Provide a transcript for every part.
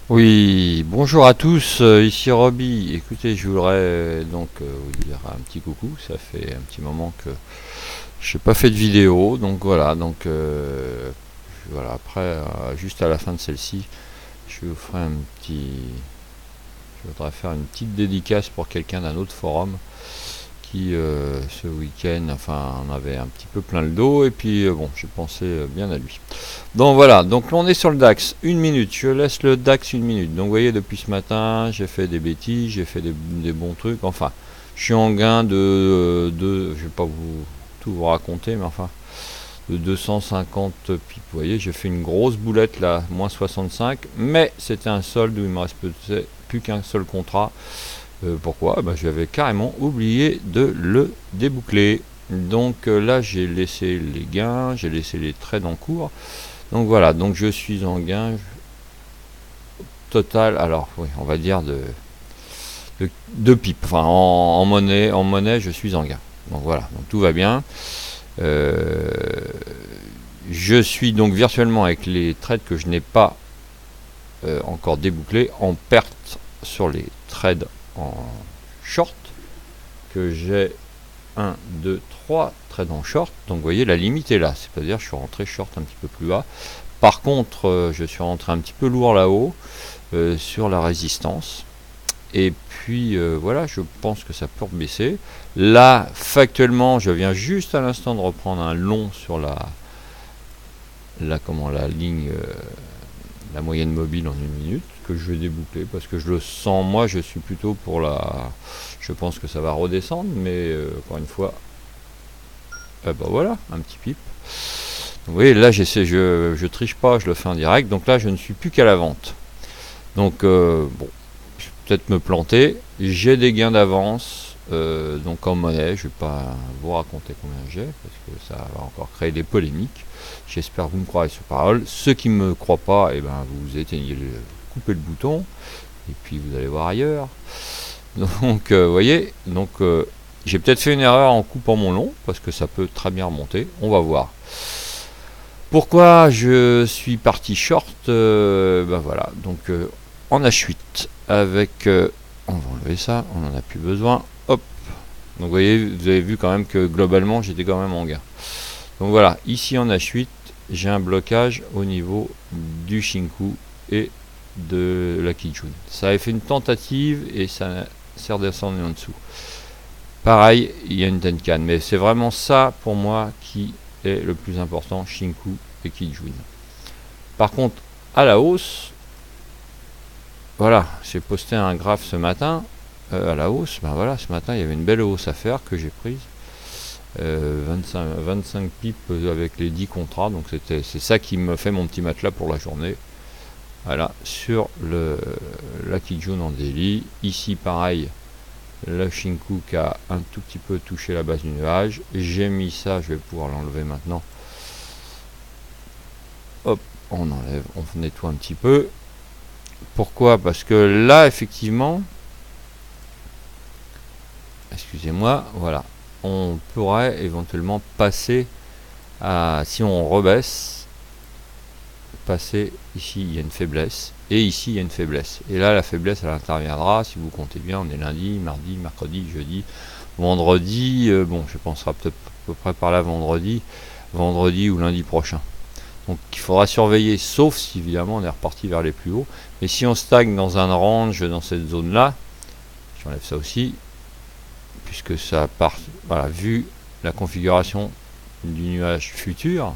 Oui, bonjour à tous, ici Roby. Écoutez, je voudrais vous dire un petit coucou. Ça fait un petit moment que je n'ai pas fait de vidéo, donc voilà. Voilà. Après, juste à la fin de celle-ci, je vous ferai un petit. Je voudrais faire une petite dédicace pour quelqu'un d'un autre forum qui ce week-end, enfin, en avait un petit peu plein le dos et puis bon, j'ai pensé bien à lui. Donc voilà, donc là on est sur le DAX, une minute, je laisse le DAX une minute. Donc vous voyez, depuis ce matin, j'ai fait des bêtises, j'ai fait des bons trucs, enfin, je suis en gain je vais pas tout vous raconter, mais enfin, de 250 pips. Vous voyez, j'ai fait une grosse boulette là, moins 65, mais c'était un solde où il me reste plus qu'un seul contrat. Pourquoi j'avais carrément oublié de le déboucler. Donc là, j'ai laissé les gains, j'ai laissé les trades en cours. Donc voilà, donc je suis en gain total, alors oui, on va dire de pipe. Enfin, en monnaie, je suis en gain. Donc voilà, donc tout va bien. Euh, je suis donc virtuellement avec les trades que je n'ai pas encore débouclés en perte sur les trades en short que j'ai 1, 2, 3 trades en short. Donc vous voyez, la limite est là, c'est-à-dire je suis rentré short un petit peu plus bas. Par contre, je suis rentré un petit peu lourd là-haut sur la résistance. Et puis voilà, je pense que ça peut baisser. Là, factuellement, je viens juste à l'instant de reprendre un long sur la ligne, la moyenne mobile en une minute, que je vais déboucler parce que je le sens. Moi, je suis plutôt pour la. Je pense que ça va redescendre, mais encore une fois, voilà, un petit pipe. Vous voyez, là, je triche pas, je le fais en direct. Donc là, je ne suis plus qu'à la vente. Donc bon, je vais peut-être me planter. J'ai des gains d'avance, donc en monnaie. Je vais pas vous raconter combien j'ai parce que ça va encore créer des polémiques. J'espère que vous me croirez sur parole. Ceux qui ne me croient pas, vous éteignez coupez le bouton et puis vous allez voir ailleurs. Donc vous voyez, donc j'ai peut-être fait une erreur en coupant mon long parce que ça peut très bien remonter. On va voir. Pourquoi je suis parti short voilà, donc en H8 avec on va enlever ça, on n'en a plus besoin. Hop. Donc vous avez vu quand même que globalement j'étais quand même en gain. Donc voilà, ici en H8, j'ai un blocage au niveau du Shinku et de la Kijun. Ça avait fait une tentative et ça s'est redescendu en dessous. Pareil, il y a une Tenkan, mais c'est vraiment ça pour moi qui est le plus important, Shinku et Kijun. Par contre, à la hausse, voilà, j'ai posté un graphe ce matin, à la hausse, voilà, ce matin il y avait une belle hausse à faire que j'ai prise. 25 pips avec les 10 contrats, donc c'est ça qui me fait mon petit matelas pour la journée. Voilà, sur la Kijun en daily. Ici pareil, le Shinku qui a un tout petit peu touché la base du nuage. J'ai mis ça, je vais pouvoir l'enlever maintenant. Hop, on enlève, on nettoie un petit peu. Pourquoi? Parce que là, effectivement, excusez-moi, voilà, on pourrait éventuellement passer à, si on rebaisse, passer ici, il y a une faiblesse, et ici, il y a une faiblesse. Et là, la faiblesse, elle interviendra, si vous comptez bien, on est lundi, mardi, mercredi, jeudi, vendredi, bon, je penserai peut-être à peu près par là vendredi ou lundi prochain. Donc il faudra surveiller, sauf si évidemment on est reparti vers les plus hauts. Mais si on stagne dans un range dans cette zone-là, j'enlève ça aussi, puisque ça part, voilà, vu la configuration du nuage futur,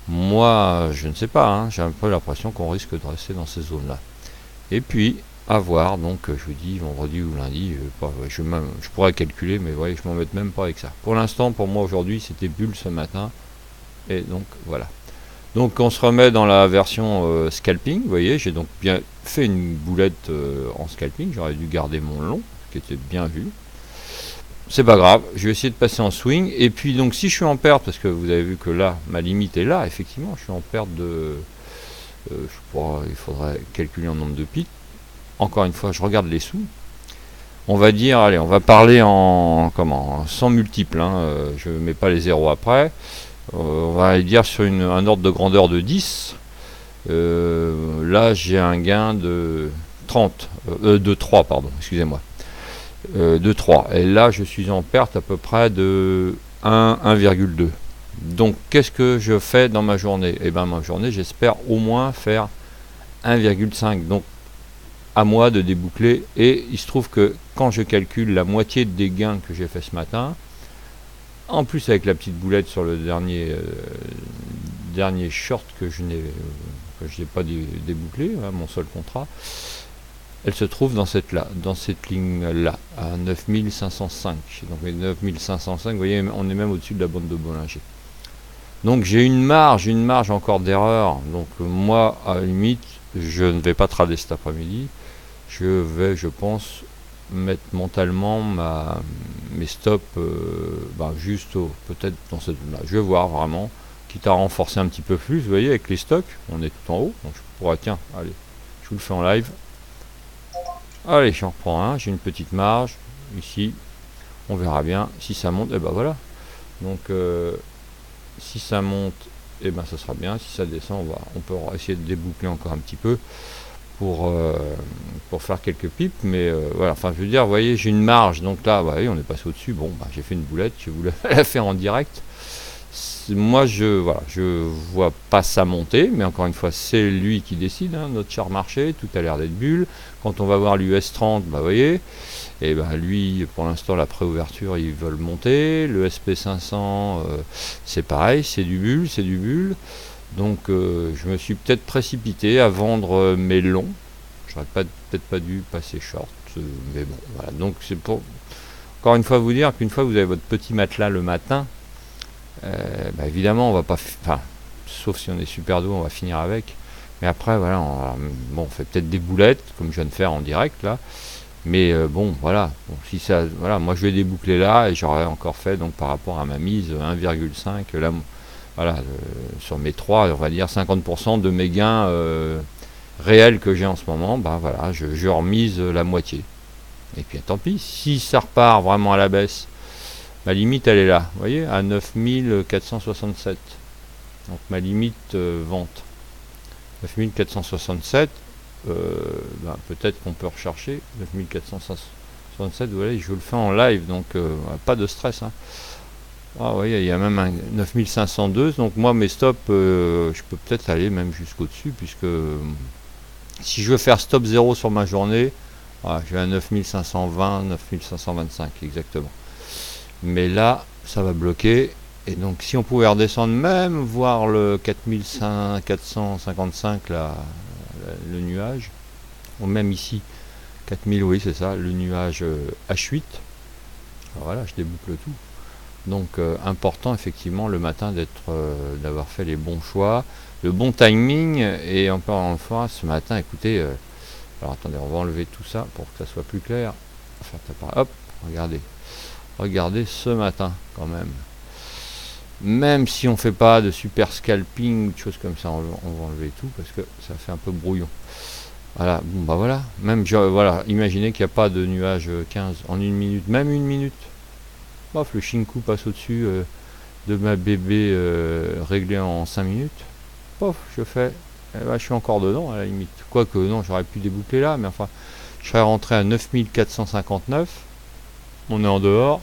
moi je ne sais pas, hein, j'ai un peu l'impression qu'on risque de rester dans ces zones-là. Et puis, à voir, donc je vous dis vendredi ou lundi, je pourrais calculer, mais voyez, je m'en mets même pas avec ça. Pour l'instant, pour moi aujourd'hui, c'était bulle ce matin, et donc voilà. Donc on se remet dans la version scalping, vous voyez, j'ai donc bien fait une boulette en scalping, j'aurais dû garder mon long, ce qui était bien vu. C'est pas grave, je vais essayer de passer en swing, et puis donc si je suis en perte, parce que vous avez vu que là, ma limite est là, effectivement, je suis en perte de... il faudrait calculer en nombre de pics. Encore une fois, je regarde les sous. On va dire, allez, on va parler sans multiple, hein, je mets pas les zéros après. On va dire sur un ordre de grandeur de 10. Là, j'ai un gain de 30, de 3, pardon, excusez-moi, de 3. Et là, je suis en perte à peu près de 1,2. Donc, qu'est-ce que je fais dans ma journée? Eh bien, ma journée, j'espère au moins faire 1,5. Donc, à moi de déboucler. Et il se trouve que quand je calcule la moitié des gains que j'ai fait ce matin, en plus avec la petite boulette sur le dernier short que je n'ai pas débouclé, hein, mon seul contrat, elle se trouve dans cette ligne là, à 9505. Donc 9505, vous voyez, on est même au-dessus de la bande de Bollinger. Donc j'ai une marge encore d'erreur. Donc moi, à la limite, je ne vais pas trader cet après-midi. Je vais, je pense, mettre mentalement mes stops juste peut-être dans cette zone-là. Je vais voir vraiment, quitte à renforcer un petit peu plus. Vous voyez, avec les stocks, on est tout en haut. Donc je pourrais, tiens, allez, je vous le fais en live. Allez, j'en reprends un. J'ai une petite marge ici. On verra bien si ça monte. Et ben voilà. Donc si ça monte, et ben ça sera bien. Si ça descend, on peut essayer de déboucler encore un petit peu pour faire quelques pipes, mais voilà, enfin je veux dire, vous voyez, j'ai une marge, donc là, voyez, on est passé au-dessus, bon, j'ai fait une boulette, je voulais la faire en direct. Moi, je vois pas ça monter, mais encore une fois, c'est lui qui décide, hein, notre cher marché, tout a l'air d'être bulle. Quand on va voir l'US 30, vous voyez, et lui, pour l'instant, la préouverture, ils veulent monter. Le SP500, c'est pareil, c'est du bulle. Donc je me suis peut-être précipité à vendre mes longs. J'aurais peut-être pas dû passer short, mais bon, voilà. Donc c'est pour encore une fois vous dire qu'une fois que vous avez votre petit matelas le matin, évidemment on va pas, sauf si on est super doux, on va finir avec. Mais après voilà, on fait peut-être des boulettes comme je viens de faire en direct là. Mais voilà, si ça, voilà, moi je vais déboucler là et j'aurais encore fait donc par rapport à ma mise 1,5 là. Voilà, sur mes 3, on va dire 50% de mes gains réels que j'ai en ce moment, voilà, je remise la moitié. Et puis tant pis, si ça repart vraiment à la baisse, ma limite elle est là, vous voyez, à 9467. Donc ma limite vente. 9467, peut-être qu'on peut rechercher 9467, vous voyez, je vous le fais en live, donc pas de stress, hein. Ah oui, il y a même un 9502, donc moi mes stops, je peux peut-être aller même jusqu'au-dessus, puisque si je veux faire stop 0 sur ma journée, je vais à 9520, 9525 exactement. Mais là, ça va bloquer, et donc si on pouvait redescendre même, voir le 4455, là, le nuage, ou même ici, 4000, oui c'est ça, le nuage H8, alors voilà, je déboucle tout. Donc important effectivement le matin d'avoir fait les bons choix, le bon timing, et encore une fois ce matin, écoutez, alors attendez, on va enlever tout ça pour que ça soit plus clair. Hop, regardez ce matin quand même. Même si on fait pas de super scalping, de choses comme ça, on va enlever tout parce que ça fait un peu brouillon. Voilà, bon voilà, même voilà, imaginez qu'il n'y a pas de nuage 15 en une minute, même une minute. Le Shinku passe au-dessus de ma bébé réglé en 5 minutes. Je fais. Je suis encore dedans à la limite. Quoique non, j'aurais pu déboucler là, mais enfin, je serais rentré à 9459. On est en dehors.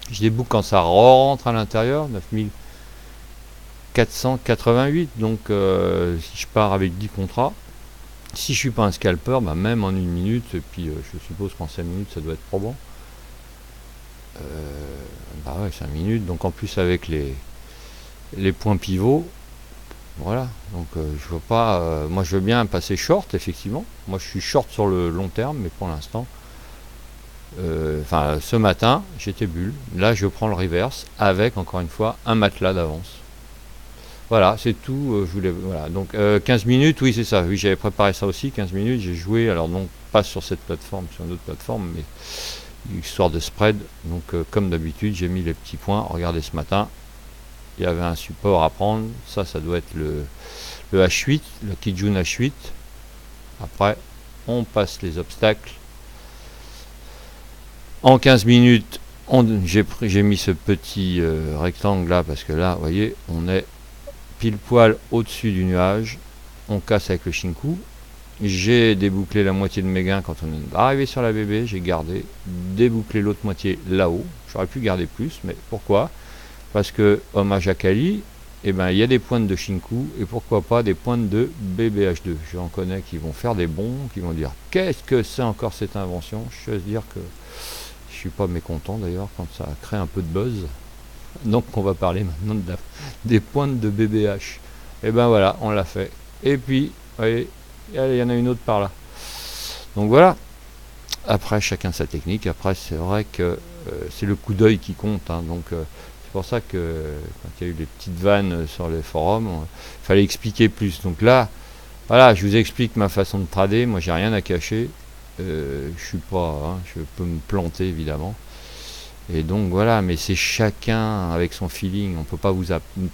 Je déboucle quand ça rentre à l'intérieur, 9488. Donc si je pars avec 10 contrats, si je suis pas un scalper, même en une minute, et puis je suppose qu'en 5 minutes ça doit être probant. 5 minutes, donc en plus avec les points pivots, voilà, donc je veux pas, moi je veux bien passer short, effectivement, moi je suis short sur le long terme, mais pour l'instant, ce matin, j'étais bulle, là je prends le reverse, avec encore une fois, un matelas d'avance. Voilà, c'est tout, je voulais, voilà, donc 15 minutes, oui c'est ça, oui j'avais préparé ça aussi, 15 minutes, j'ai joué, alors donc pas sur cette plateforme, sur une autre plateforme, mais histoire de spread, donc comme d'habitude j'ai mis les petits points. Regardez, ce matin il y avait un support à prendre, ça doit être le H8, le Kijun H8. Après on passe les obstacles en 15 minutes. J'ai mis ce petit rectangle là parce que là vous voyez on est pile poil au dessus du nuage, on casse avec le Shinku. J'ai débouclé la moitié de mes gains quand on est arrivé sur la bébé, j'ai gardé, débouclé l'autre moitié là-haut. J'aurais pu garder plus, mais pourquoi? Parce que, hommage à Kali, eh ben, il y a des pointes de Shinku, et pourquoi pas des pointes de BBH2. J'en connais qui vont faire des bons, qui vont dire qu'est-ce que c'est encore cette invention. Je veux dire que je suis pas mécontent d'ailleurs quand ça crée un peu de buzz. Donc on va parler maintenant des pointes de BBH. Et ben voilà, on l'a fait. Et puis, vous voyez, il y en a une autre par là. Donc voilà. Après, chacun sa technique. Après, c'est vrai que c'est le coup d'œil qui compte. Hein. Donc c'est pour ça que quand il y a eu les petites vannes sur les forums, il fallait expliquer plus. Donc là, voilà, je vous explique ma façon de trader. Moi, j'ai rien à cacher. Je suis pas, hein, je peux me planter évidemment. Et donc voilà, mais c'est chacun avec son feeling. On peut pas vous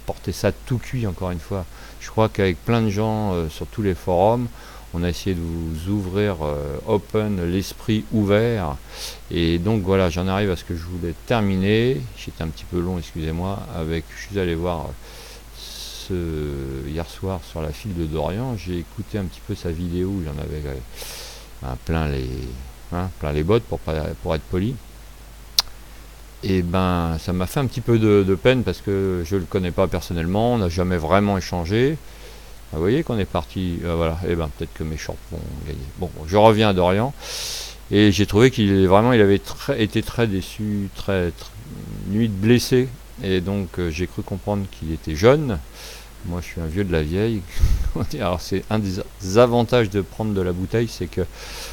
porter ça tout cuit encore une fois. Je crois qu'avec plein de gens sur tous les forums, on a essayé de vous ouvrir open, l'esprit ouvert. Et donc voilà, j'en arrive à ce que je voulais terminer. J'étais un petit peu long, excusez-moi. Je suis allé voir hier soir sur la file de Dorian. J'ai écouté un petit peu sa vidéo où il en avait plein les bottes pour être poli. Et ben ça m'a fait un petit peu de peine parce que je le connais pas personnellement, on n'a jamais vraiment échangé. Vous voyez qu'on est parti, voilà, et ben peut-être que mes shorts vont gagner. Bon, je reviens à Dorian et j'ai trouvé qu'il avait été très déçu, très limite blessé, et donc j'ai cru comprendre qu'il était jeune. Moi je suis un vieux de la vieille. Alors c'est un des avantages de prendre de la bouteille, c'est que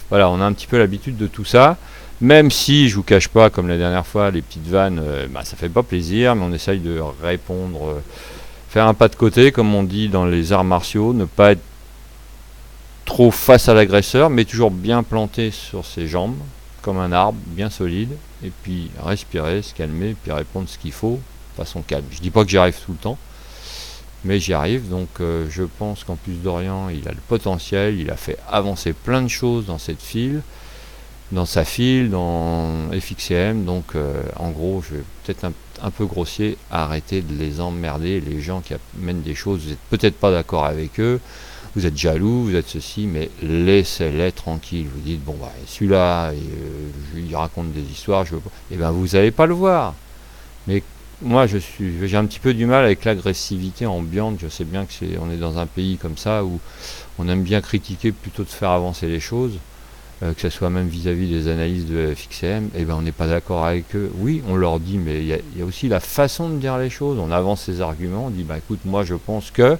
voilà, on a un petit peu l'habitude de tout ça. Même si je vous cache pas, comme la dernière fois, les petites vannes, ça fait pas plaisir, mais on essaye de répondre, faire un pas de côté, comme on dit dans les arts martiaux, ne pas être trop face à l'agresseur, mais toujours bien planté sur ses jambes, comme un arbre, bien solide, et puis respirer, se calmer, puis répondre ce qu'il faut, façon calme. Je dis pas que j'y arrive tout le temps, mais j'y arrive, donc je pense qu'en plus d'Orient, il a le potentiel, il a fait avancer plein de choses dans cette file. Dans sa file, dans FXCM, donc en gros, je vais peut-être un peu grossier, arrêter de les emmerder, les gens qui amènent des choses, vous n'êtes peut-être pas d'accord avec eux, vous êtes jaloux, vous êtes ceci, mais laissez-les tranquilles. Vous dites, bon, bah, celui-là, il raconte des histoires, et ben vous n'allez pas le voir. Mais moi, j'ai un petit peu du mal avec l'agressivité ambiante. Je sais bien on est dans un pays comme ça où on aime bien critiquer plutôt de faire avancer les choses. Que ce soit même vis-à-vis des analyses de FXM, et ben on n'est pas d'accord avec eux. Oui, on leur dit, mais il y a aussi la façon de dire les choses. On avance ses arguments, on dit, bah écoute, moi je pense que,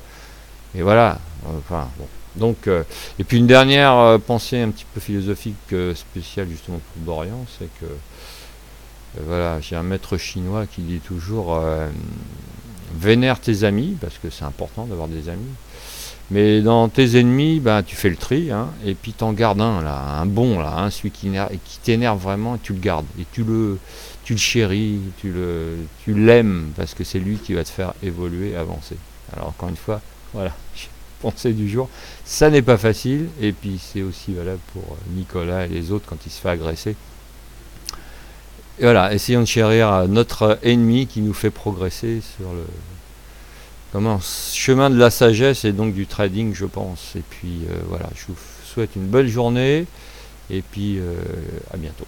et voilà. Enfin, bon. Donc, et puis une dernière pensée un petit peu philosophique spéciale justement pour Dorian, c'est que, voilà, j'ai un maître chinois qui dit toujours, vénère tes amis, parce que c'est important d'avoir des amis. Mais dans tes ennemis, ben, tu fais le tri, hein, et puis t'en gardes un bon, celui qui t'énerve vraiment, et tu le gardes, et tu le chéris, tu l'aimes, parce que c'est lui qui va te faire évoluer, avancer. Alors encore une fois, voilà, pensée du jour, ça n'est pas facile, et puis c'est aussi valable pour Nicolas et les autres quand il se fait agresser. Et voilà, essayons de chérir notre ennemi qui nous fait progresser sur le chemin de la sagesse et donc du trading, je pense. Et puis voilà, je vous souhaite une belle journée et puis à bientôt.